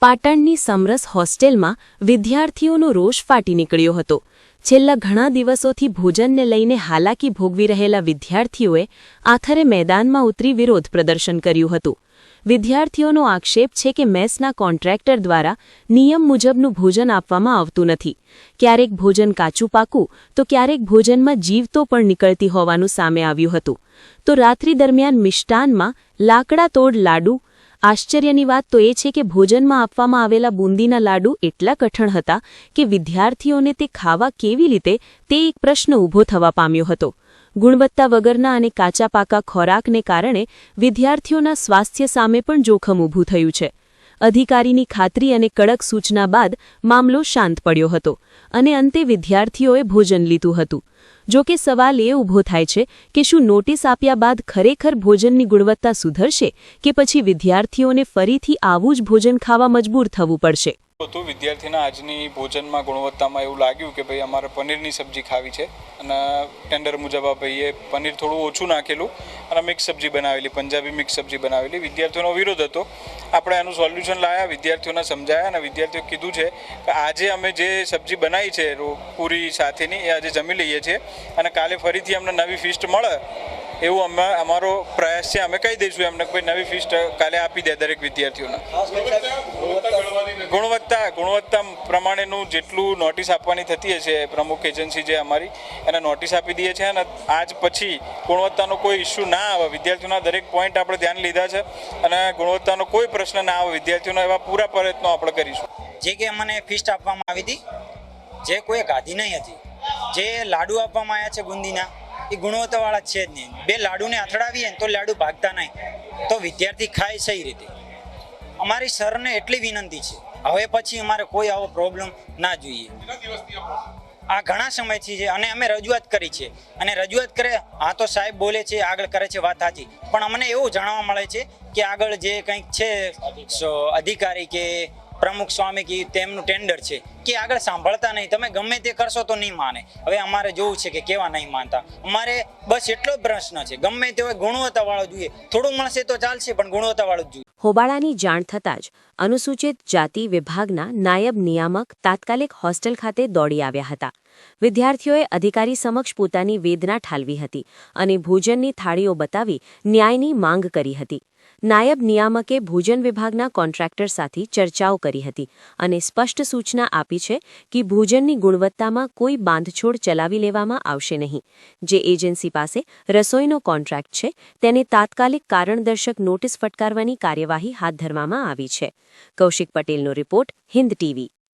પાટણની સમરસ હોસ્ટેલમાં વિદ્યાર્થીઓનો રોષ ફાટી નીકળ્યો હતો। છેલ્લા ઘણા દિવસોથી ભોજનને લઈને હાલાકી ભોગવી રહેલા વિદ્યાર્થીઓએ આખરે મેદાનમાં ઉતરી વિરોધ પ્રદર્શન કર્યું હતું। વિદ્યાર્થીઓનો આક્ષેપ છે કે મેસના કોન્ટ્રાક્ટર દ્વારા નિયમ મુજબનું ભોજન આપવામાં આવતું નથી। ક્યારેક ભોજન કાચું પાકું તો ક્યારેક ભોજનમાં જીવ તો પણ નીકળતી હોવાનું સામે આવ્યું હતું। તો રાત્રિ દરમિયાન મિષ્ટાનમાં લાકડા તોડ લાડુ। આશ્ચર્યની વાત તો એ છે કે ભોજનમાં આપવામાં આવેલા બુંદીના લાડુ એટલા કઠણ હતા કે વિદ્યાર્થીઓને તે ખાવા કેવી રીતે તે એક પ્રશ્ન ઊભો થવા પામ્યો હતો। ગુણવત્તા વગરના અને કાચા પાકા ખોરાકને કારણે વિદ્યાર્થીઓના સ્વાસ્થ્ય સામે પણ જોખમ ઊભું થયું છે। અધિકારીની ખાતરી અને કડક સૂચના બાદ મામલો શાંત પડ્યો હતો અને અંતે વિદ્યાર્થીઓએ ભોજન લીધું હતું। જો કે સવાલ એ ઊભો થાય છે કે શું નોટિસ આપ્યા બાદ ખરેખર ભોજનની ગુણવત્તા સુધરશે કે પછી વિદ્યાર્થીઓને ફરીથી આવું જ ભોજન ખાવા મજબૂર થવું પડશે। તો વિદ્યાર્થીના આજની ભોજનમાં ગુણવત્તામાં એવું લાગ્યું કે ભાઈ અમારે પનીરની સબ્જી ખાવી છે અને ટેન્ડર મુજબ આ ભાઈએ પનીર થોડું ઓછું નાખેલું અને મિક્સ સબ્જી બનાવેલી, પંજાબી મિક્સ સબ્જી બનાવેલી। વિદ્યાર્થીઓનો વિરોધ હતો। આપણે એનું સોલ્યુશન લાવ્યા, વિદ્યાર્થીઓને સમજાયા અને વિદ્યાર્થીઓ કીધું છે કે આજે અમે જે સબ્જી બનાવી છે પૂરી સાથેની એ આજે જમી લઈએ છીએ અને કાલે ફરીથી અમને નવી ફીસ્ટ મળે એવું અમારો પ્રયાસ છે। અમે કહી દઈશું એમને કોઈ નવી ફીસ્ટ કાલે આપી દે દરેક વિદ્યાર્થીઓને। ગુણવત્તા પ્રમાણેનું જેટલું નોટિસ આપવાની થતી હશે પ્રમુખ એજન્સી જે અમારી એને નોટિસ આપી દઈએ છીએ અને આજ પછી ગુણવત્તાનો કોઈ ઇસ્યુ ના આવે। વિદ્યાર્થીઓના દરેક પોઈન્ટ આપણે ધ્યાન લીધા છે અને ગુણવત્તાનો કોઈ પ્રશ્ન ના આવે વિદ્યાર્થીઓના એવા પૂરા પ્રયત્નો આપણે કરીશું। જે કે અમને ફીસ્ટ આપવામાં આવી હતી જે કોઈ ગાધી નહીં હતી, જે લાડુ આપવામાં આવ્યા છે બુંદીના એ ગુણવત્તાવાળા છે જ નહીં। બે લાડુને અથડાવીએ તો લાડુ ભાગતા નહીં તો વિદ્યાર્થી ખાય સહી રીતે। અમારી સરને એટલી વિનંતી છે હવે પછી અમારે કોઈ આવો પ્રોબ્લેમ ના જોઈએ। આ ઘણા સમયથી છે અને અમે રજૂઆત કરી છે અને રજૂઆત કરે હા તો સાહેબ બોલે છે આગળ કરે છે વાત સાચી, પણ અમને એવું જાણવા મળે છે કે આગળ જે કંઈક છે અધિકારી કે પ્રમુખ સ્વામી કે તેમનું ટેન્ડર છે કે આગળ સાંભળતા નહીં। તમે ગમે તે કરશો તો નહીં માને। હવે અમારે જોવું છે કે કેવા નહીં માનતા। અમારે બસ એટલો જ પ્રશ્ન છે ગમે તે હોય ગુણવત્તાવાળો જોઈએ। થોડું મળશે તો ચાલશે પણ ગુણવત્તાવાળું જ જોઈએ। હોબાળાની જાણ થતાં જ અનુસૂચિત જાતિ વિભાગના નાયબ નિયામક તાત્કાલિક હોસ્ટેલ ખાતે દોડી આવ્યા હતા। વિદ્યાર્થીઓએ અધિકારી સમક્ષ પોતાની વેદના ઠાલવી હતી અને ભોજનની થાળીઓ બતાવી ન્યાયની માંગ કરી હતી। નાયબ નિયામકે ભોજન વિભાગના કોન્ટ્રાક્ટર સાથે ચર્ચાઓ કરી હતી અને સ્પષ્ટ સૂચના આપી છે કે ભોજનની ગુણવત્તામાં કોઈ બાંધછોડ ચલાવી લેવામાં આવશે નહીં। જે એજન્સી પાસે રસોઈનો કોન્ટ્રાક્ટ છે તેને તાત્કાલિક કારણદર્શક નોટિસ ફટકારવાની કાર્યવાહી હાથ ધરવામાં આવી છે। કૌશિક પટેલનો રિપોર્ટ, હિન્દ ટીવી।